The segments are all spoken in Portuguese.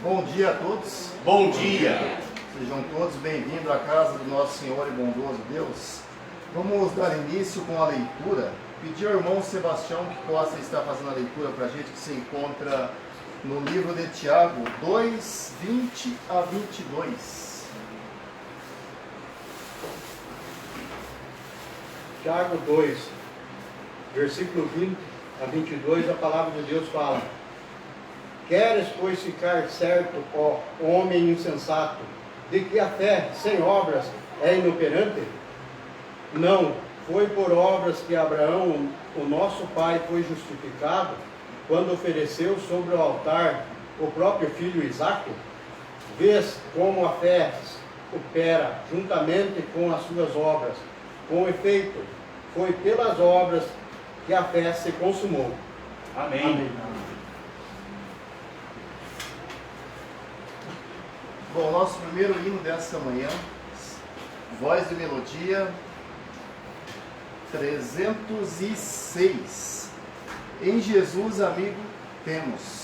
Bom dia a todos. Bom dia. Sejam todos bem-vindos à casa do nosso Senhor e bondoso Deus. Vamos dar início com a leitura. Pedir ao irmão Sebastião que possa estar fazendo a leitura para a gente, que se encontra no livro de Tiago 2, 20 a 22. Tiago 2, versículo 20 a 22, a palavra de Deus fala: Queres, pois, ficar certo, ó homem insensato, de que a fé sem obras é inoperante? Não foi por obras que Abraão, o nosso pai, foi justificado, quando ofereceu sobre o altar o próprio filho Isaque? Vês como a fé opera juntamente com as suas obras. Com efeito, foi pelas obras que a fé se consumou. Amém. Amém. Bom, nosso primeiro hino desta manhã, voz de melodia 306. Em Jesus, amigo, temos.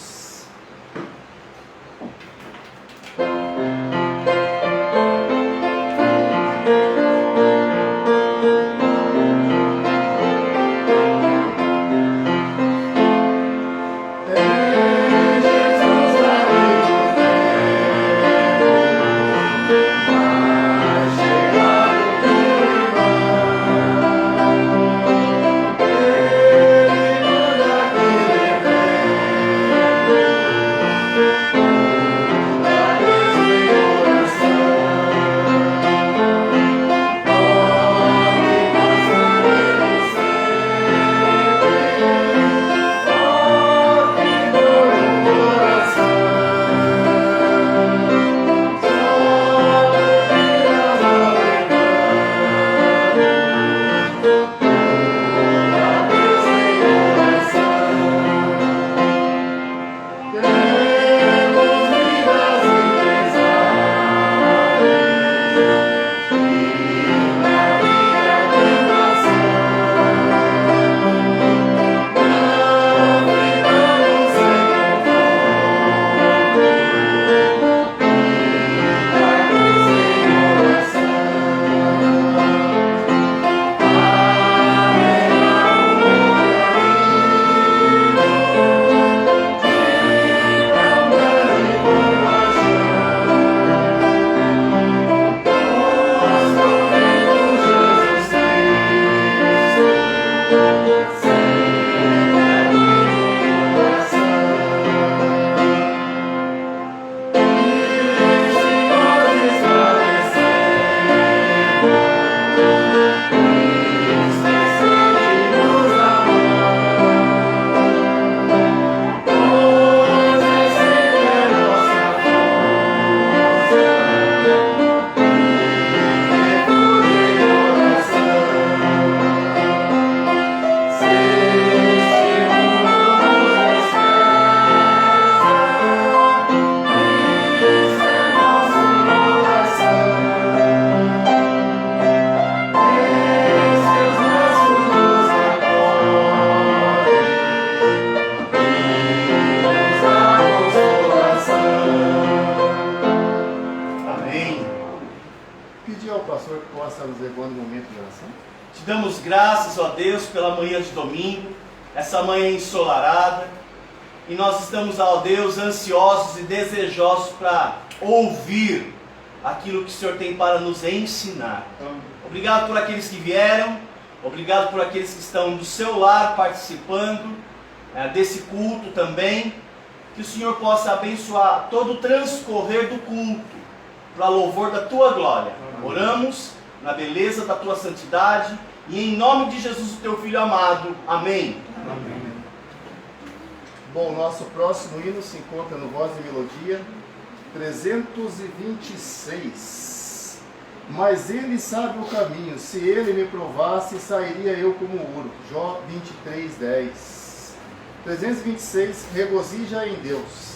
Sim. damos graças, ó Deus, pela manhã de domingo, essa manhã ensolarada. E nós estamos, ó Deus, ansiosos e desejosos para ouvir aquilo que o Senhor tem para nos ensinar. Obrigado por aqueles que vieram, obrigado por aqueles que estão do seu lar participando desse culto também. Que o Senhor possa abençoar todo o transcorrer do culto, para louvor da Tua glória. Oramos na beleza da Tua santidade e em nome de Jesus, o Teu Filho amado. Amém. Amém. Bom, nosso próximo hino se encontra no Voz de Melodia 326. Mas ele sabe o caminho, se ele me provasse, sairia eu como ouro. Jó 23:10. 326, regozija em Deus.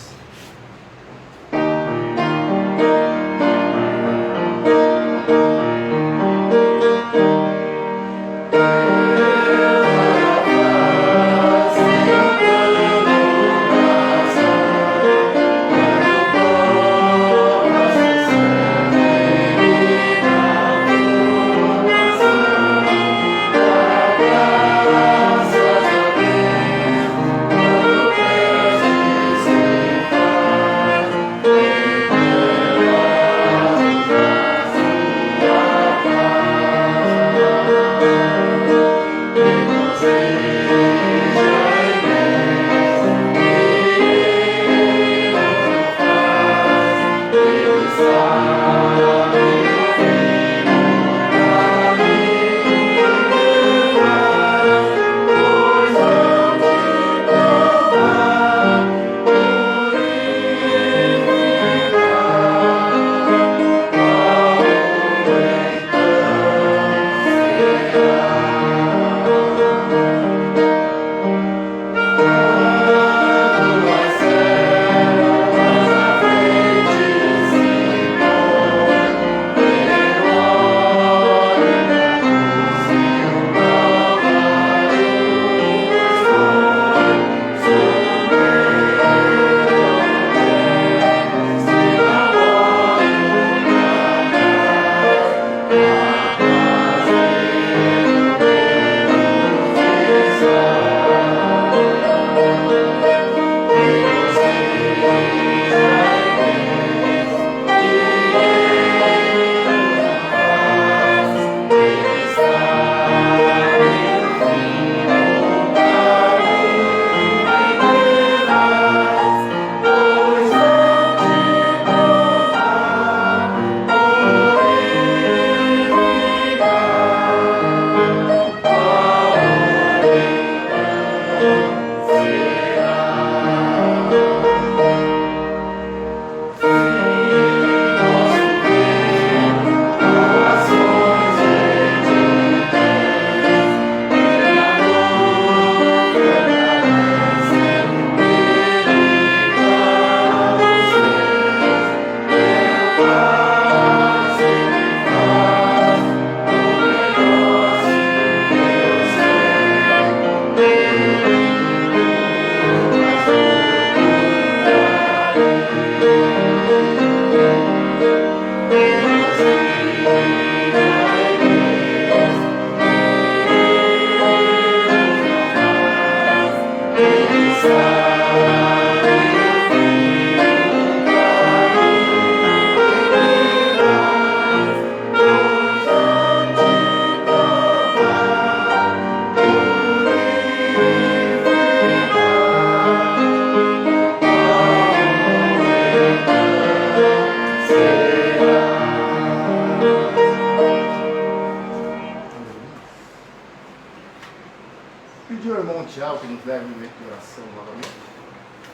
Pedir ao irmão Tiago que nos leve um momento de oração novamente.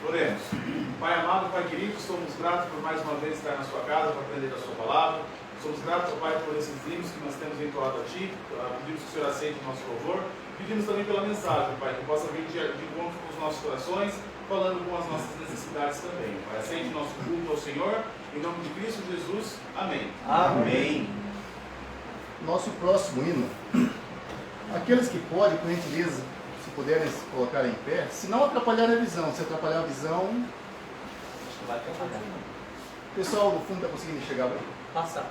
Oremos. Pai amado, Pai querido, somos gratos por mais uma vez estar na sua casa para aprender da sua palavra. Somos gratos, ó Pai, por esses hinos que nós temos entoado a Ti. Pedimos que o Senhor aceite o nosso louvor. Pedimos também pela mensagem, Pai, que possa vir de encontro com os nossos corações, falando com as nossas necessidades também. Pai, aceite o nosso culto ao Senhor. Em nome de Cristo Jesus. Amém. Amém. Nosso próximo hino. Aqueles que podem, por gentileza, se puderem se colocar em pé, se não atrapalhar a visão. Se atrapalhar a visão, Acho que vai atrapalhar. o pessoal no fundo está conseguindo enxergar bem? Passar.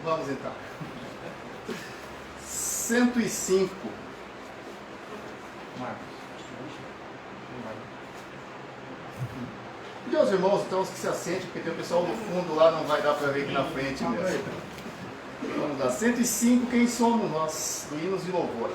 Vamos então. 105. Pedir aos irmãos então que se assentem, porque tem o pessoal no fundo lá, não vai dar para ver aqui na frente mesmo. Vamos lá, 105, quem somos nós? Do Hinos de Louvor.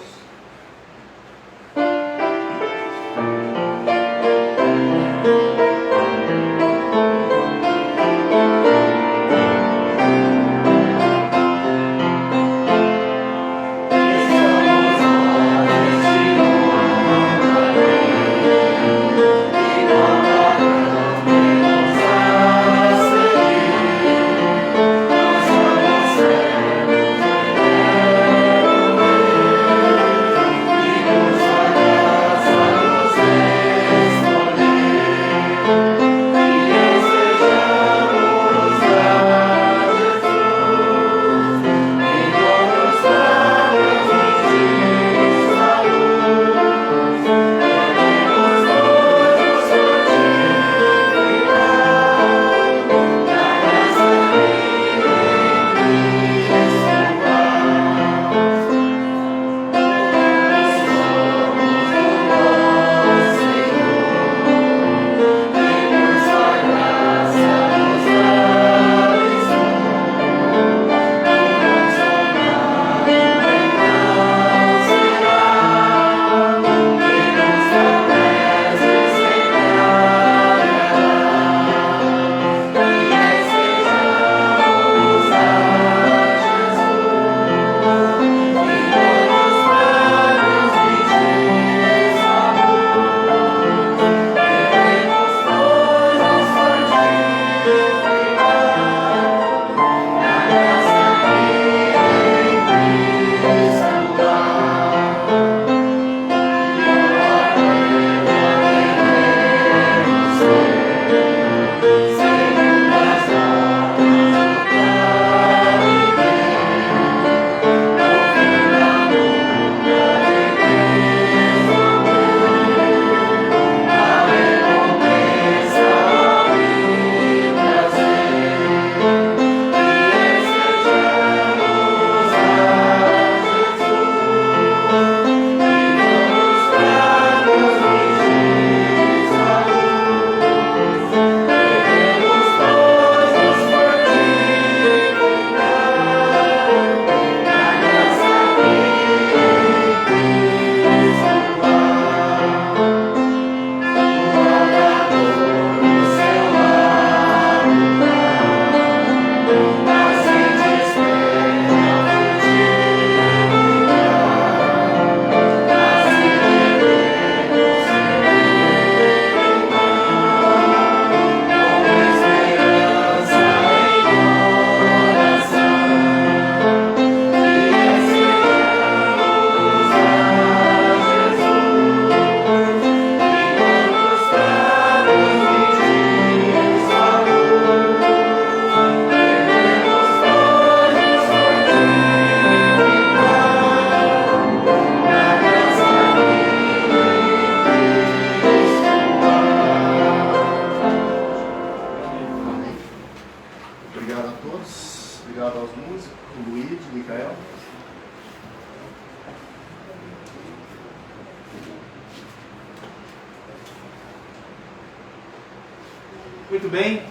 Muito bem,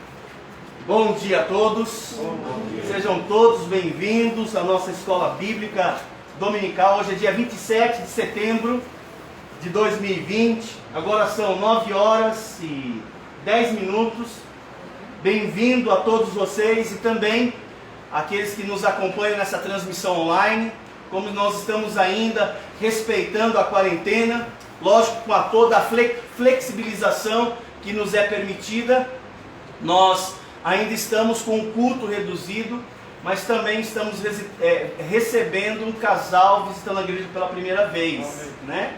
bom dia a todos, sejam todos bem-vindos à nossa escola bíblica dominical. Hoje é dia 27 de setembro de 2020, agora são 9 horas e 10 minutos. Bem-vindo a todos vocês e também aqueles que nos acompanham nessa transmissão online. Como nós estamos ainda respeitando a quarentena, lógico, com toda a flexibilização que nos é permitida, nós ainda estamos com um culto reduzido, mas também estamos recebendo um casal visitando a igreja pela primeira vez, né?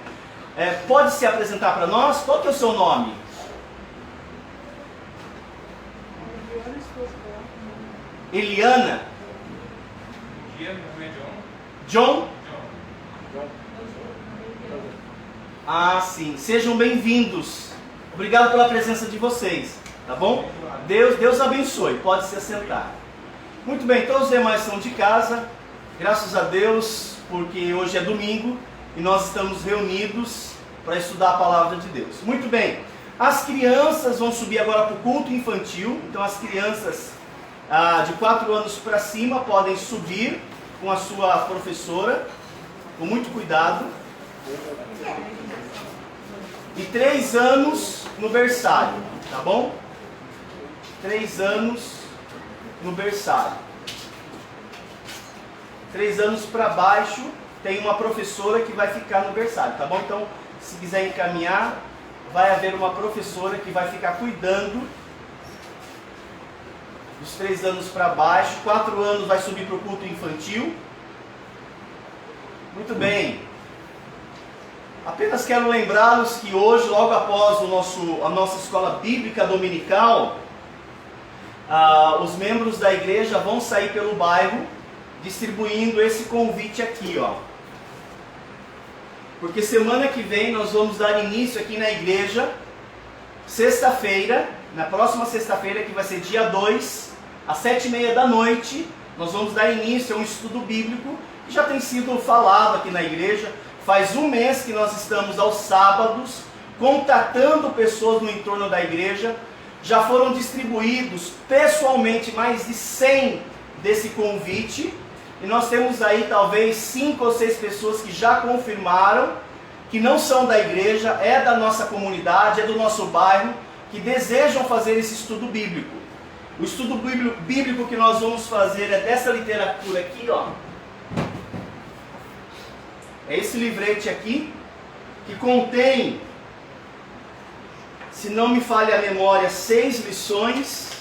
Pode se apresentar para nós? Qual que é o seu nome? Eliana? John? Ah, sim. Sejam bem-vindos. Obrigado pela presença de vocês, tá bom? Deus abençoe. Pode se assentar. Muito bem, todos os demais são de casa, graças a Deus, porque hoje é domingo e nós estamos reunidos para estudar a palavra de Deus. Muito bem, as crianças vão subir agora para o culto infantil, então as crianças de 4 anos para cima podem subir com a sua professora, com muito cuidado. E 3 anos no berçário, tá bom? 3 anos no berçário. 3 anos para baixo tem uma professora que vai ficar no berçário, tá bom? Então, se quiser encaminhar, vai haver uma professora que vai ficar cuidando dos 3 anos para baixo. 4 anos vai subir para o culto infantil. Muito bem. Apenas quero lembrá-los que hoje, logo após a nossa escola bíblica dominical, os membros da igreja vão sair pelo bairro distribuindo esse convite aqui, ó. Porque semana que vem nós vamos dar início aqui na igreja, sexta-feira, na próxima sexta-feira, que vai ser dia 2, às 7h30 da noite, nós vamos dar início a um estudo bíblico que já tem sido falado aqui na igreja. Faz 1 mês que nós estamos aos sábados contatando pessoas no entorno da igreja. Já foram distribuídos pessoalmente mais de 100 desse convite. E nós temos aí talvez 5 ou 6 pessoas que já confirmaram que não são da igreja, é da nossa comunidade, é do nosso bairro, que desejam fazer esse estudo bíblico. O estudo bíblico que nós vamos fazer é dessa literatura aqui, ó. É esse livrete aqui, que contém, se não me falha a memória, 6 lições.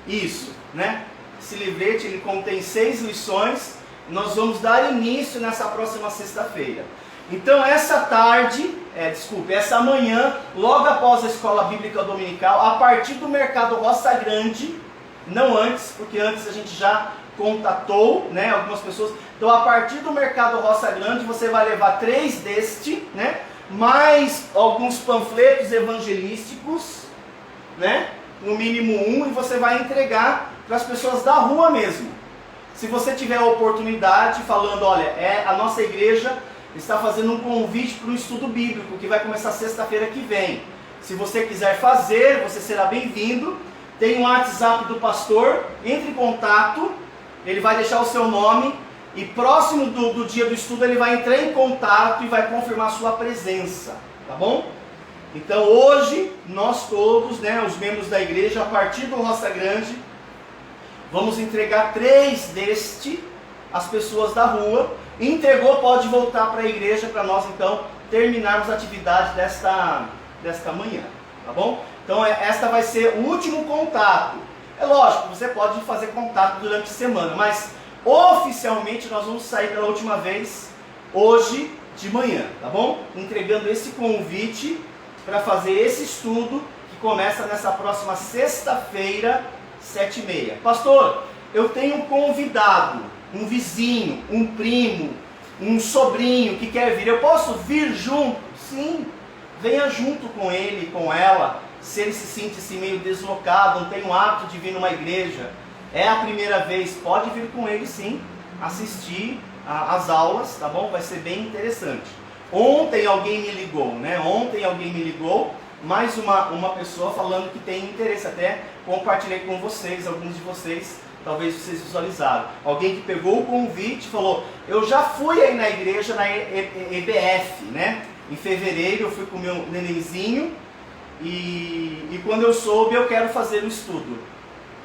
Isso, né? Esse livrete, ele contém 6 lições. Nós vamos dar início nessa próxima sexta-feira. Então, essa manhã, logo após a escola bíblica dominical, a partir do mercado Roça Grande, não antes, porque antes a gente já contatou, né, algumas pessoas. Então, a partir do mercado Roça Grande, você vai levar 3 deste, né, mais alguns panfletos evangelísticos, né, no mínimo 1, e você vai entregar para as pessoas da rua mesmo. Se você tiver a oportunidade, falando, olha, a nossa igreja está fazendo um convite para um estudo bíblico, que vai começar sexta-feira que vem. Se você quiser fazer, você será bem-vindo. Tem um WhatsApp do pastor, entre em contato, ele vai deixar o seu nome, e próximo do dia do estudo ele vai entrar em contato e vai confirmar a sua presença, tá bom? Então hoje, nós todos, né, os membros da igreja, a partir do Roça Grande, vamos entregar 3 deste às pessoas da rua. Entregou, pode voltar para a igreja para nós então terminarmos a atividade desta manhã, tá bom? Então esta vai ser o último contato. É lógico, você pode fazer contato durante a semana, mas oficialmente nós vamos sair pela última vez hoje de manhã, tá bom? Entregando esse convite para fazer esse estudo que começa nessa próxima sexta-feira, 7h30. Pastor, eu tenho um convidado, um vizinho, um primo, um sobrinho que quer vir. Eu posso vir junto? Sim, venha junto com ele, com ela. Se ele se sente assim meio deslocado, não tem o hábito de vir numa igreja, é a primeira vez, pode vir com ele sim, assistir às aulas, tá bom? Vai ser bem interessante. Ontem alguém me ligou, mais uma pessoa falando que tem interesse, até compartilhei com vocês, alguns de vocês, talvez vocês visualizaram. Alguém que pegou o convite e falou, eu já fui aí na igreja, na EBF, né? Em fevereiro eu fui com o meu nenenzinho, e quando eu soube, eu quero fazer o estudo,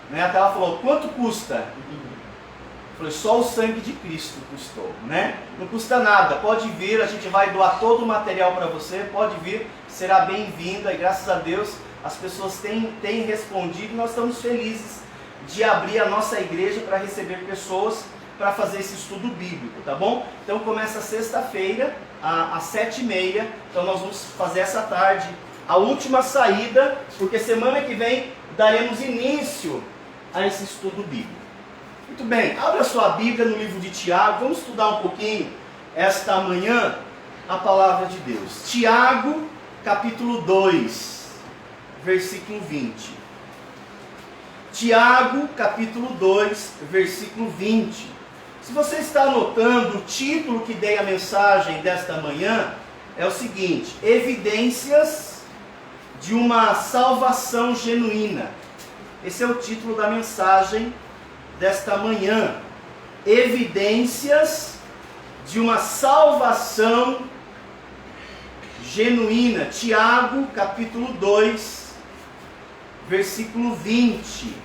né? Até ela falou, quanto custa? Eu falei, só o sangue de Cristo custou, né? Não custa nada, pode vir, a gente vai doar todo o material para você, pode vir, será bem-vinda, e graças a Deus as pessoas têm respondido, e nós estamos felizes de abrir a nossa igreja para receber pessoas para fazer esse estudo bíblico, tá bom? Então começa sexta-feira, às 7h30, então nós vamos fazer essa tarde a última saída, porque semana que vem daremos início a esse estudo bíblico. Muito bem, abra sua Bíblia no livro de Tiago, vamos estudar um pouquinho esta manhã a palavra de Deus. Tiago, capítulo 2, versículo 20. Tiago, capítulo 2, versículo 20. Se você está anotando, o título que dei a mensagem desta manhã é o seguinte: evidências de uma salvação genuína. Esse é o título da mensagem desta manhã. Evidências de uma salvação genuína. Tiago, capítulo 2, versículo 20.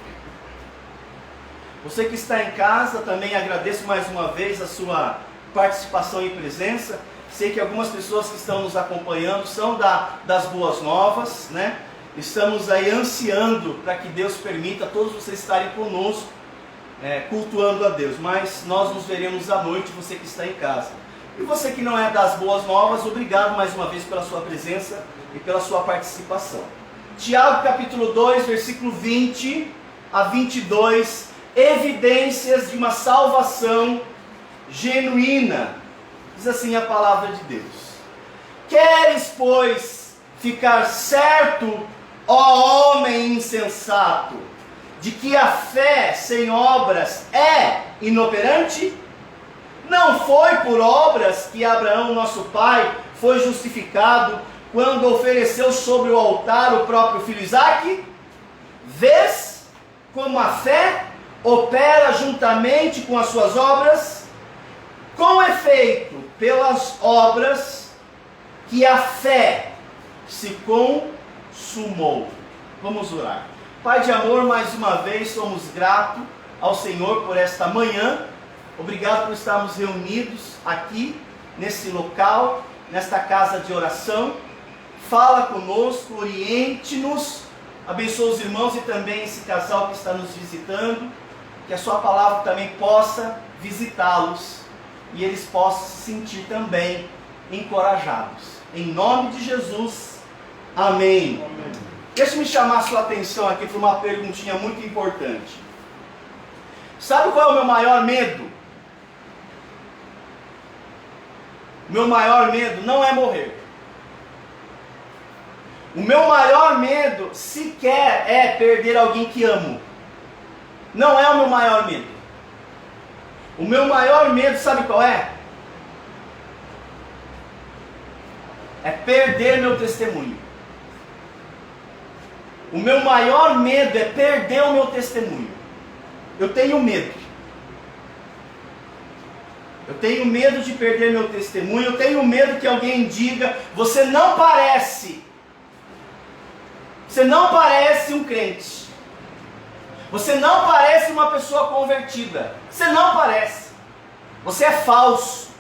Você que está em casa, também agradeço mais uma vez a sua participação e presença. Sei que algumas pessoas que estão nos acompanhando são das boas novas, né? Estamos aí ansiando para que Deus permita todos vocês estarem conosco, cultuando a Deus. Mas nós nos veremos à noite, você que está em casa. E você que não é das boas novas, obrigado mais uma vez pela sua presença e pela sua participação. Tiago capítulo 2, versículo 20 a 22, evidências de uma salvação genuína. Diz assim a palavra de Deus: queres, pois, ficar certo, ó homem insensato, de que a fé sem obras é inoperante? Não foi por obras que Abraão, nosso pai, foi justificado quando ofereceu sobre o altar o próprio filho Isaque? Vês como a fé opera juntamente com as suas obras? Com efeito, pelas obras que a fé se consumou. Vamos orar. Pai de amor, mais uma vez somos gratos ao Senhor por esta manhã. Obrigado por estarmos reunidos aqui, nesse local, nesta casa de oração. Fala conosco, oriente-nos, abençoa os irmãos e também esse casal que está nos visitando, que a sua palavra também possa visitá-los e eles possam se sentir também encorajados. Em nome de Jesus, amém. Amém. Deixa-me chamar a sua atenção aqui para uma perguntinha muito importante. Sabe qual é o meu maior medo? O meu maior medo não é morrer. O meu maior medo sequer é perder alguém que amo. Não é o meu maior medo. O meu maior medo, sabe qual é? É perder meu testemunho. O meu maior medo é perder o meu testemunho. Eu tenho medo. Eu tenho medo de perder meu testemunho. Eu tenho medo que alguém diga: você não parece. Você não parece um crente. Você não parece uma pessoa convertida. Você não parece. Você é falso.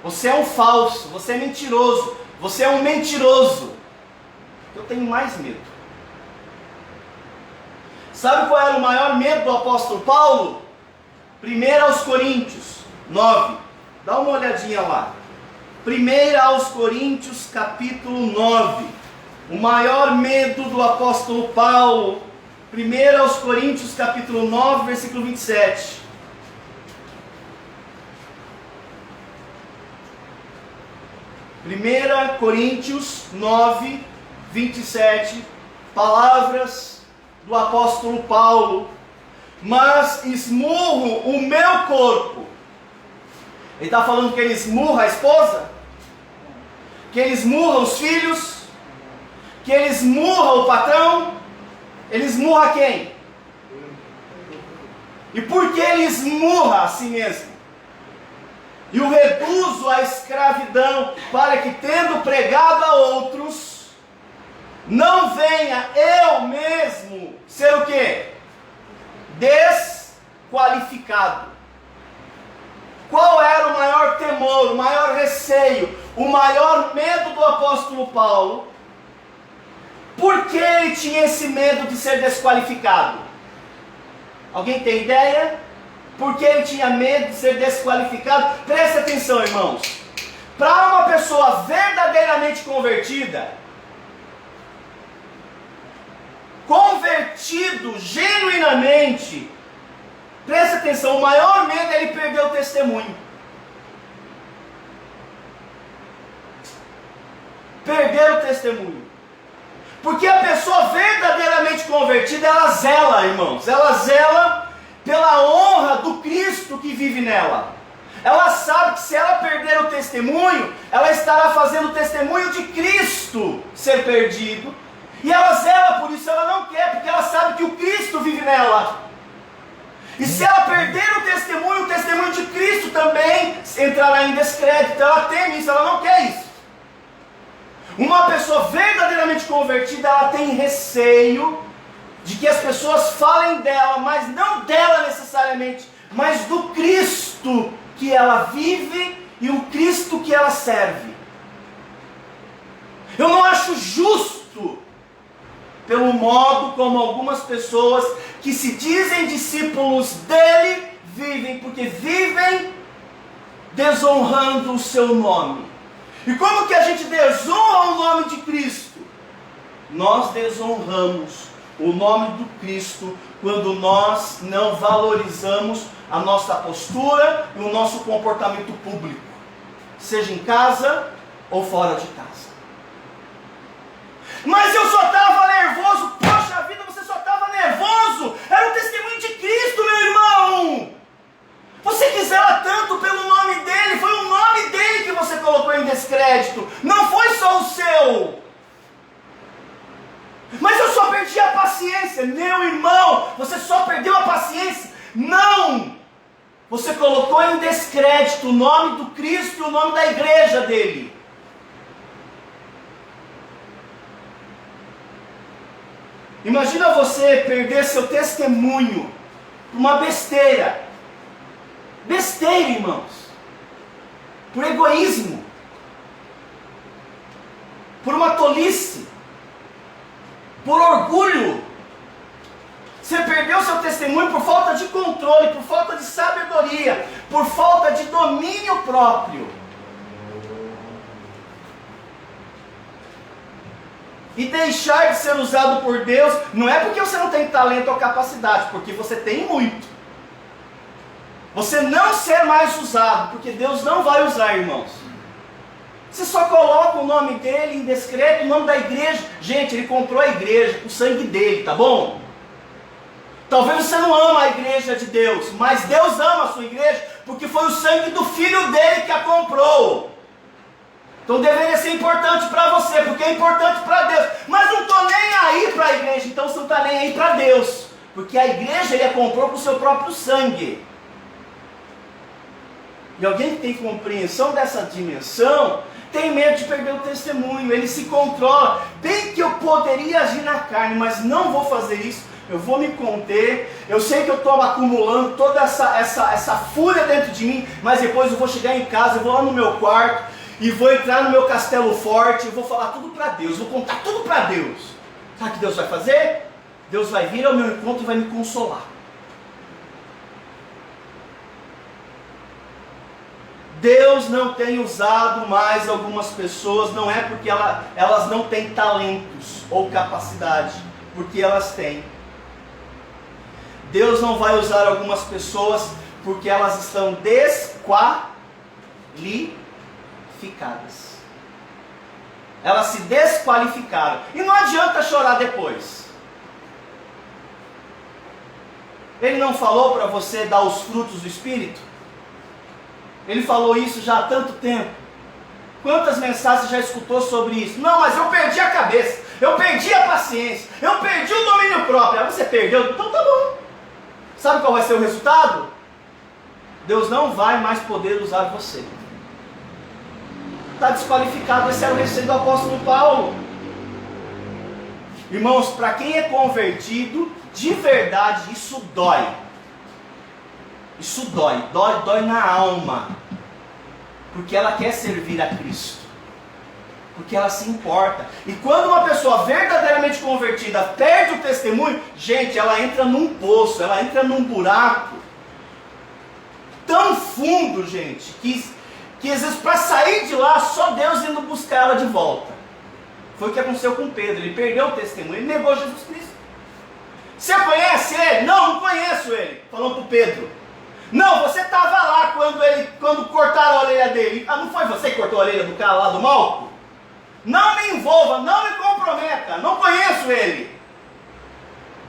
Você é um falso. Você é mentiroso. Você é um mentiroso. Eu tenho mais medo. Sabe qual era o maior medo do apóstolo Paulo? 1 aos Coríntios 9. Dá uma olhadinha lá. 1 aos Coríntios capítulo 9. O maior medo do apóstolo Paulo. 1 aos Coríntios capítulo 9, versículo 27. Primeira Coríntios 9, 27. Palavras do apóstolo Paulo. Mas esmurro o meu corpo. Ele está falando que ele esmurra a esposa? Que ele esmurra os filhos? Que ele esmurra o patrão? Ele esmurra quem? E por que ele esmurra a si mesmo? E o reduzo à escravidão, para que, tendo pregado a outros, não venha eu mesmo ser o quê? Desqualificado. Qual era o maior temor, o maior receio, o maior medo do apóstolo Paulo? Por que ele tinha esse medo de ser desqualificado? Alguém tem ideia? Por que ele tinha medo de ser desqualificado? Preste atenção, irmãos. Para uma pessoa verdadeiramente convertida, convertido genuinamente, preste atenção, o maior medo é ele perder o testemunho. Perder o testemunho. Porque a pessoa verdadeiramente convertida, ela zela, irmãos, ela zela pela honra do Cristo que vive nela. Ela sabe que se ela perder o testemunho, ela estará fazendo o testemunho de Cristo ser perdido. E ela zela por isso, ela não quer, porque ela sabe que o Cristo vive nela. E se ela perder o testemunho de Cristo também entrará em descrédito. Ela teme isso, ela não quer isso. Uma pessoa verdadeiramente convertida, ela tem receio de que as pessoas falem dela, mas não dela necessariamente, mas do Cristo que ela vive e o Cristo que ela serve. Eu não acho justo pelo modo como algumas pessoas que se dizem discípulos dele vivem, porque vivem desonrando o seu nome. E como que a gente desonra o nome de Cristo? Nós desonramos o nome do Cristo quando nós não valorizamos a nossa postura e o nosso comportamento público, seja em casa ou fora de casa. Mas eu só estava nervoso. Poxa vida, você só estava nervoso. Era o testemunho de Cristo, meu irmão. Você que zela tanto pelo nome dele, foi o nome dele que você colocou em descrédito, não foi só o seu. Mas eu só perdi a paciência. Meu irmão, você só perdeu a paciência. Não! Você colocou em descrédito o nome do Cristo e o nome da igreja dele. Imagina você perder seu testemunho por uma besteira. Besteira, irmãos. Por egoísmo. Por uma tolice. Por orgulho. Você perdeu seu testemunho por falta de controle, por falta de sabedoria, por falta de domínio próprio. E deixar de ser usado por Deus, não é porque você não tem talento ou capacidade, porque você tem muito. Você não ser mais usado, porque Deus não vai usar, irmãos. Você só coloca o nome dele em descrédito, o nome da igreja. Gente, ele comprou a igreja com o sangue dele, tá bom? Talvez você não ama a igreja de Deus, mas Deus ama a sua igreja, porque foi o sangue do filho dele que a comprou. Então deveria ser importante para você, porque é importante para Deus. Mas não estou nem aí para a igreja, então você não está nem aí para Deus. Porque a igreja ele a comprou com o seu próprio sangue. E alguém que tem compreensão dessa dimensão, tem medo de perder o testemunho. Ele se controla. Bem que eu poderia agir na carne, mas não vou fazer isso. Eu vou me conter. Eu sei que eu estou acumulando toda essa fúria dentro de mim, mas depois eu vou chegar em casa, eu vou lá no meu quarto, e vou entrar no meu castelo forte, eu vou falar tudo para Deus, vou contar tudo para Deus. Sabe o que Deus vai fazer? Deus vai vir ao meu encontro e vai me consolar. Deus não tem usado mais algumas pessoas, não é porque elas não têm talentos ou capacidade, porque elas têm. Deus não vai usar algumas pessoas porque elas estão desqualificadas. Elas se desqualificaram. E não adianta chorar depois. Ele não falou para você dar os frutos do Espírito? Ele falou isso já há tanto tempo. Quantas mensagens você já escutou sobre isso? Não, mas eu perdi a cabeça, eu perdi a paciência, eu perdi o domínio próprio. Aí você perdeu, então tá bom. Sabe qual vai ser o resultado? Deus não vai mais poder usar você. Está desqualificado. Esse era o receio do apóstolo Paulo. Irmãos, para quem é convertido, de verdade, isso dói. Isso dói na alma. Porque ela quer servir a Cristo. Porque ela se importa. E quando uma pessoa verdadeiramente convertida perde o testemunho, gente, ela entra num poço, ela entra num buraco tão fundo, gente, que às vezes para sair de lá, só Deus indo buscar ela de volta. Foi o que aconteceu com Pedro. Ele perdeu o testemunho, ele negou Jesus Cristo. Você conhece ele? Não conheço ele. Falou para o Pedro. Não, você estava lá quando cortaram a orelha dele. Ah, não foi você que cortou a orelha do cara lá do Malco? Não me envolva, não me comprometa, não conheço ele.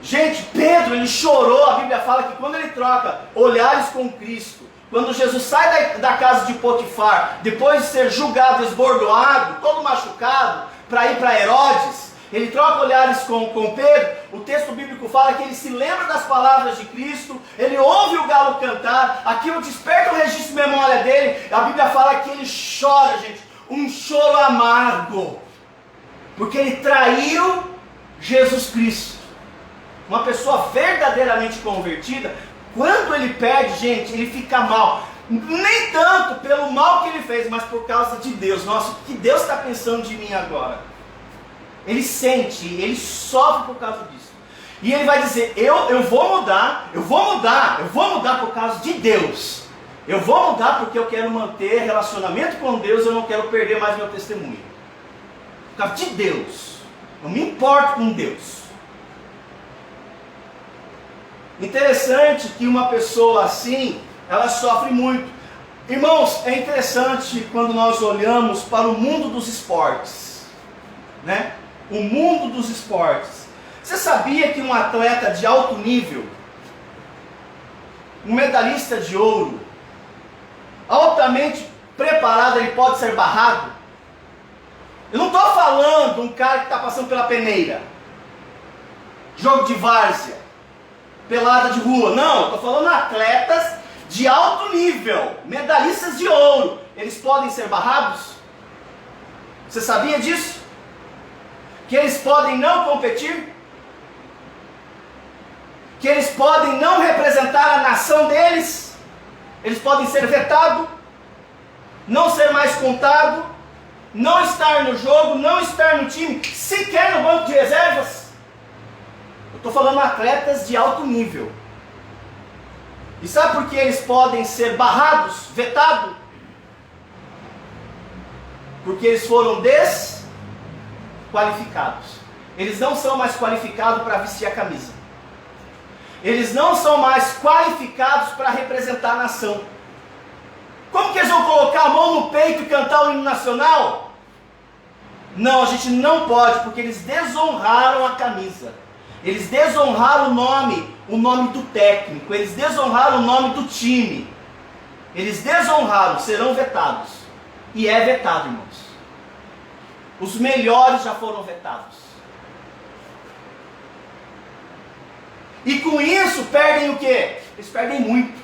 Gente, Pedro, ele chorou. A Bíblia fala que quando ele troca olhares com Cristo, quando Jesus sai da casa de Potifar, depois de ser julgado, esbordoado, todo machucado, para ir para Herodes, ele troca olhares com Pedro. O texto bíblico fala que ele se lembra das palavras de Cristo, ele ouve o galo cantar, aquilo desperta o registro de memória dele. A Bíblia fala que ele chora, gente, um choro amargo, porque ele traiu Jesus Cristo. Uma pessoa verdadeiramente convertida, quando ele perde, gente, ele fica mal. Nem tanto pelo mal que ele fez, mas por causa de Deus. Nossa, o que Deus está pensando de mim agora? Ele sente, ele sofre por causa disso. E ele vai dizer, eu vou mudar por causa de Deus. Eu vou mudar porque eu quero manter relacionamento com Deus, eu não quero perder mais meu testemunho. Por causa de Deus. Eu me importo com Deus. Interessante que uma pessoa assim, ela sofre muito. Irmãos, é interessante quando nós olhamos para o mundo dos esportes, né? O mundo dos esportes. Você sabia que um atleta de alto nível, um medalhista de ouro, altamente preparado, ele pode ser barrado? Eu não estou falando de um cara que está passando pela peneira, jogo de várzea, pelada de rua. Não, estou falando atletas de alto nível, medalhistas de ouro. Eles podem ser barrados? Você sabia disso? Que eles podem não competir? Que eles podem não representar a nação deles? Eles podem ser vetados? Não ser mais contado? Não estar no jogo? Não estar no time? Sequer no banco de reservas? Estou falando atletas de alto nível. E sabe por que eles podem ser barrados, vetados? Porque eles foram desqualificados. Eles não são mais qualificados para vestir a camisa. Eles não são mais qualificados para representar a nação. Como que eles vão colocar a mão no peito e cantar o hino nacional? Não, a gente não pode, porque eles desonraram a camisa. Eles desonraram o nome do técnico, eles desonraram o nome do time. Eles desonraram, serão vetados. E é vetado, irmãos. Os melhores já foram vetados. E com isso perdem o quê? Eles perdem muito.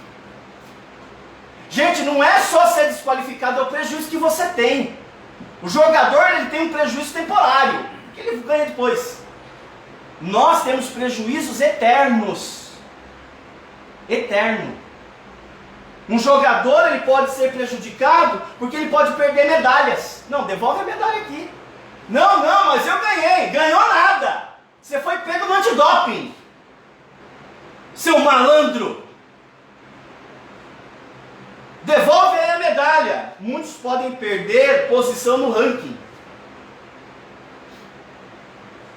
Gente, não é só ser desqualificado, é o prejuízo que você tem. O jogador, ele tem um prejuízo temporário, que ele ganha depois. Nós temos prejuízos eternos. Eterno. Um jogador, ele pode ser prejudicado porque ele pode perder medalhas. Não, devolve a medalha aqui. Não, mas eu ganhei. Ganhou nada. Você foi pego no antidoping. Seu malandro. Devolve aí a medalha. Muitos podem perder posição no ranking.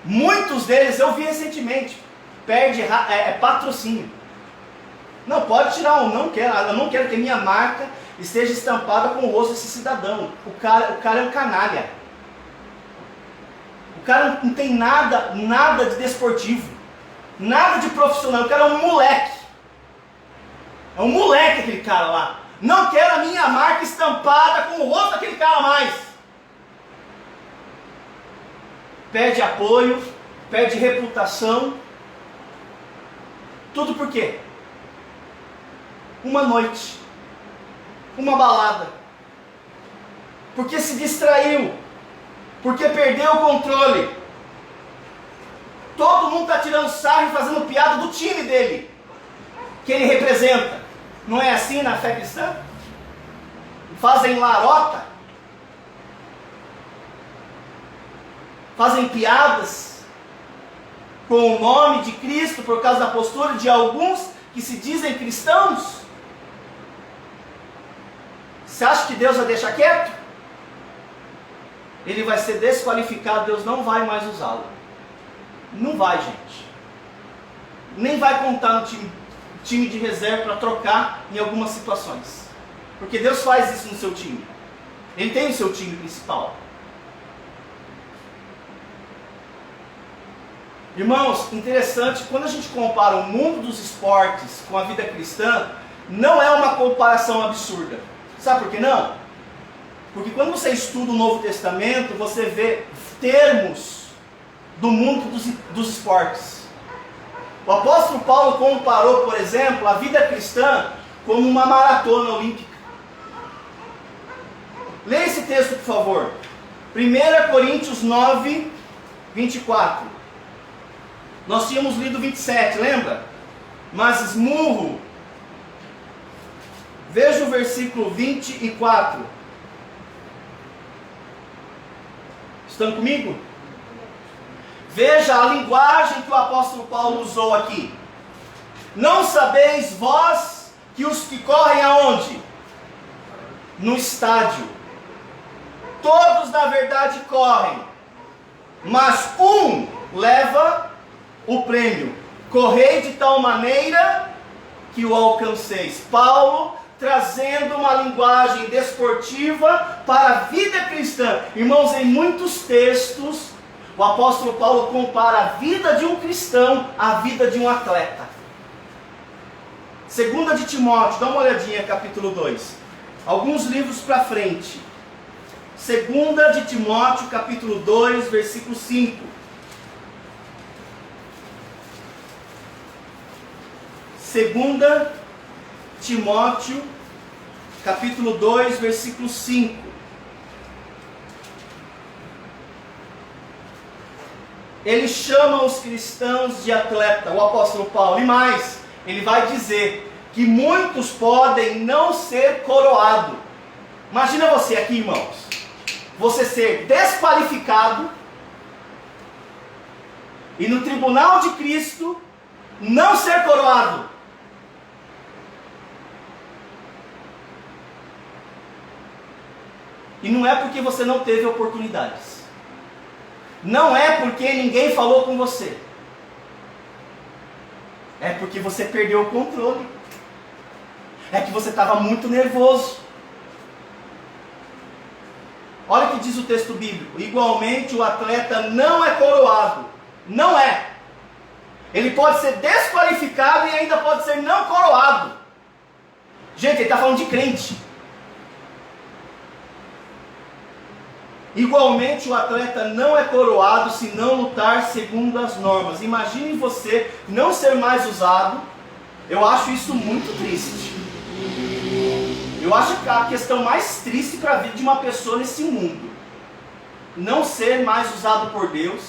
Muitos deles, eu vi recentemente, perde patrocínio. Não, pode tirar não quero. Eu não quero que minha marca esteja estampada com o rosto desse cidadão. O cara é um canalha. O cara não tem nada de desportivo. Nada de profissional. O cara é um moleque. É um moleque aquele cara lá. Não quero a minha marca estampada com o rosto daquele cara mais. Perde apoio, perde reputação. Tudo por quê? Uma noite, uma balada. Porque se distraiu, porque perdeu o controle. Todo mundo está tirando sarro e fazendo piada do time dele, que ele representa. Não é assim na fé cristã? Fazem larota, fazem piadas com o nome de Cristo por causa da postura de alguns que se dizem cristãos. Você acha que Deus vai deixar quieto? Ele vai ser desqualificado, Deus não vai mais usá-lo. Não vai, gente. Nem vai contar no time de reserva para trocar em algumas situações. Porque Deus faz isso no seu time. Ele tem o seu time principal. Irmãos, interessante, quando a gente compara o mundo dos esportes com a vida cristã, não é uma comparação absurda. Sabe por que não? Porque quando você estuda o Novo Testamento, você vê termos do mundo dos esportes. O apóstolo Paulo comparou, por exemplo, a vida cristã como uma maratona olímpica. Leia esse texto, por favor. 1 Coríntios 9, 24. Nós tínhamos lido 27, lembra? Mas esmurro. Veja o versículo 24. Estão comigo? Veja a linguagem que o apóstolo Paulo usou aqui. Não sabeis vós que os que correm aonde? No estádio. Todos na verdade correm, mas um leva o prêmio. Correi de tal maneira que o alcanceis. Paulo trazendo uma linguagem desportiva para a vida cristã. Irmãos, em muitos textos, o apóstolo Paulo compara a vida de um cristão à vida de um atleta. 2 de Timóteo, dá uma olhadinha, capítulo 2. Alguns livros para frente. 2 de Timóteo, capítulo 2, versículo 5. 2 Timóteo, capítulo 2, versículo 5. Ele chama os cristãos de atleta, o apóstolo Paulo, e mais, ele vai dizer que muitos podem não ser coroados. Imagina você aqui, irmãos, você ser desqualificado e no tribunal de Cristo não ser coroado. E não é porque você não teve oportunidades. Não é porque ninguém falou com você. É porque você perdeu o controle. É que você estava muito nervoso. Olha o que diz o texto bíblico. Igualmente o atleta não é coroado. Não é. Ele pode ser desqualificado e ainda pode ser não coroado. Gente, ele está falando de crente. Igualmente o atleta não é coroado se não lutar segundo as normas. Imagine você não ser mais usado. Eu acho isso muito triste. Eu acho que a questão mais triste para a vida de uma pessoa nesse mundo, não ser mais usado por Deus,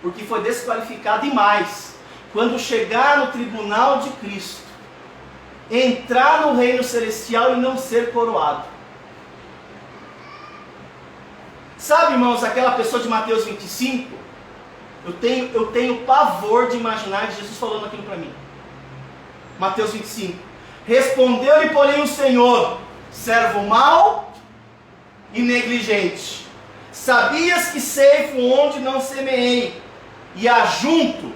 porque foi desqualificado. E mais, quando chegar no tribunal de Cristo, entrar no reino celestial e não ser coroado. Sabe, irmãos, aquela pessoa de Mateus 25, eu tenho pavor de imaginar Jesus falando aquilo para mim. Mateus 25. Respondeu-lhe, porém, o Senhor: servo mau e negligente, sabias que ceifo onde não semeei, e ajunto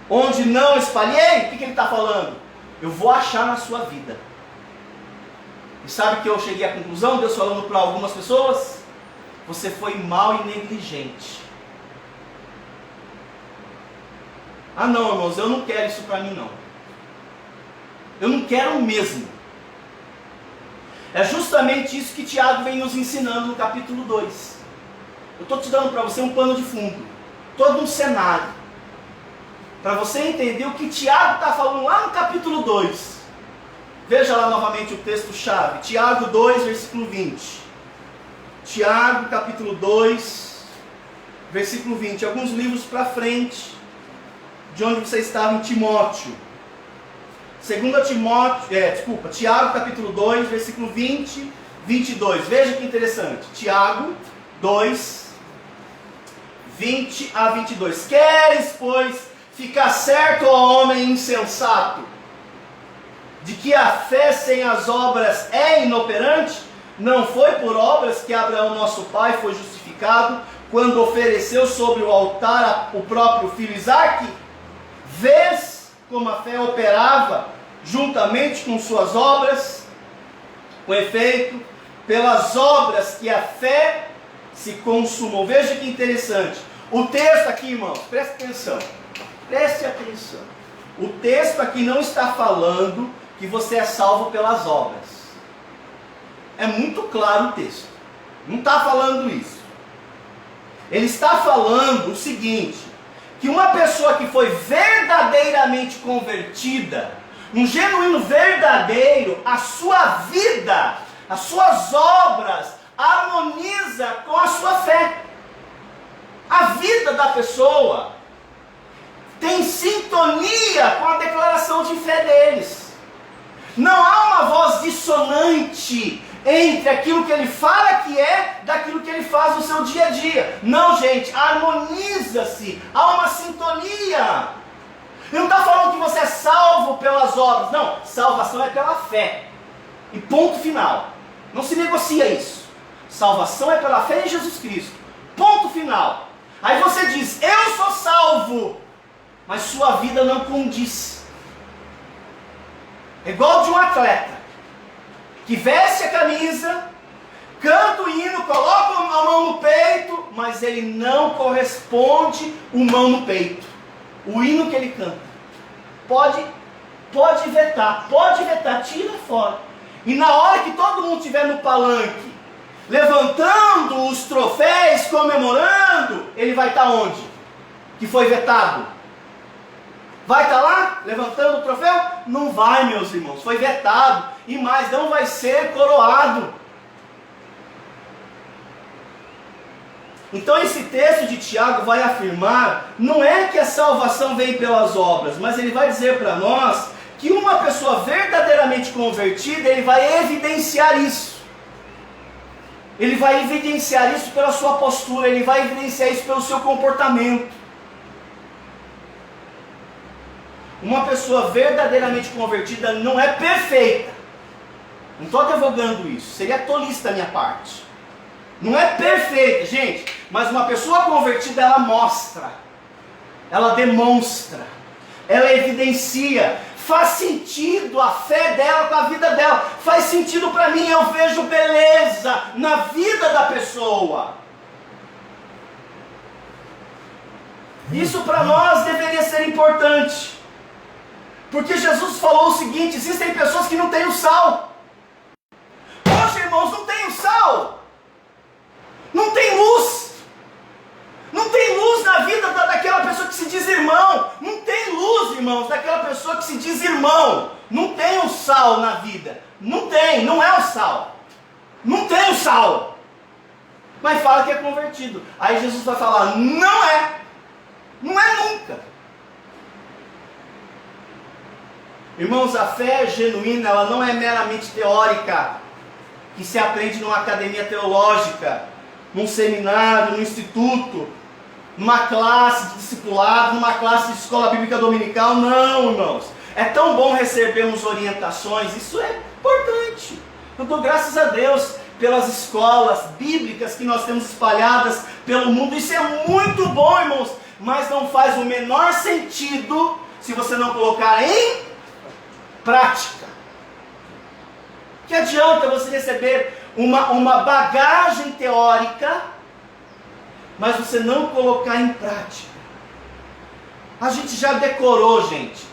onde não espalhei? O que ele está falando? Eu vou achar na sua vida. E sabe que eu cheguei à conclusão, Deus falando para algumas pessoas? Você foi mau e negligente. Ah não, irmãos, eu não quero isso para mim não. Eu não quero mesmo. É justamente isso que Tiago vem nos ensinando no capítulo 2. Eu estou te dando para você um pano de fundo, todo um cenário, para você entender o que Tiago está falando lá no capítulo 2. Veja lá novamente o texto-chave, Tiago 2, versículo 20. Tiago, capítulo 2, versículo 20. Alguns livros para frente, de onde você estava em Timóteo. Tiago, capítulo 2, versículo 20, 22. Veja que interessante. Tiago 2, 20 a 22. Queres, pois, ficar certo, ó homem insensato, de que a fé sem as obras é inoperante? Não foi por obras que Abraão, nosso pai, foi justificado, quando ofereceu sobre o altar o próprio filho Isaque? Vês como a fé operava juntamente com suas obras? Com efeito, pelas obras que a fé se consumou. Veja que interessante. O texto aqui, irmãos, presta atenção. Preste atenção. O texto aqui não está falando que você é salvo pelas obras. É muito claro o texto. Não está falando isso. Ele está falando o seguinte: que uma pessoa que foi verdadeiramente convertida, um genuíno verdadeiro, a sua vida, as suas obras, harmoniza com a sua fé. A vida da pessoa tem sintonia com a declaração de fé deles. Não há uma voz dissonante entre aquilo que ele fala que é, daquilo que ele faz no seu dia a dia. Não, gente, harmoniza-se, há uma sintonia. Ele não está falando que você é salvo pelas obras, não, salvação é pela fé, e ponto final, não se negocia isso. Salvação é pela fé em Jesus Cristo, ponto final. Aí você diz, eu sou salvo, mas sua vida não condiz. É igual de um atleta que veste a camisa, canta o hino, coloca a mão no peito, mas ele não corresponde o mão no peito. O hino que ele canta. Pode vetar, tira fora. E na hora que todo mundo estiver no palanque, levantando os troféus, comemorando, ele vai estar onde? Que foi vetado. Vai estar lá, levantando o troféu? Não vai, meus irmãos, foi vetado. E mais, não vai ser coroado. Então esse texto de Tiago vai afirmar, não é que a salvação vem pelas obras, mas ele vai dizer para nós que uma pessoa verdadeiramente convertida, ele vai evidenciar isso. Ele vai evidenciar isso pela sua postura, ele vai evidenciar isso pelo seu comportamento. Uma pessoa verdadeiramente convertida não é perfeita. Não estou advogando isso, seria tolice da minha parte. Não é perfeita, gente, mas uma pessoa convertida, ela mostra, ela demonstra, ela evidencia, faz sentido a fé dela com a vida dela, faz sentido para mim, eu vejo beleza na vida da pessoa. Isso para nós deveria ser importante, porque Jesus falou o seguinte: existem pessoas que não têm o sal. Poxa, irmãos, não tem o sal, não tem luz, não tem luz na vida daquela pessoa que se diz irmão, não tem luz, irmãos, daquela pessoa que se diz irmão, não tem o sal na vida, não tem, não é o sal, não tem o sal, mas fala que é convertido. Aí Jesus vai falar, não é nunca. Irmãos, a fé genuína, ela não é meramente teórica, que se aprende numa academia teológica, num seminário, num instituto, numa classe de discipulado, numa classe de escola bíblica dominical. Não, irmãos. É tão bom recebermos orientações, isso é importante. Eu dou graças a Deus pelas escolas bíblicas que nós temos espalhadas pelo mundo. Isso é muito bom, irmãos, mas não faz o menor sentido se você não colocar em prática. Que adianta você receber uma bagagem teórica, mas você não colocar em prática? A gente já decorou, gente.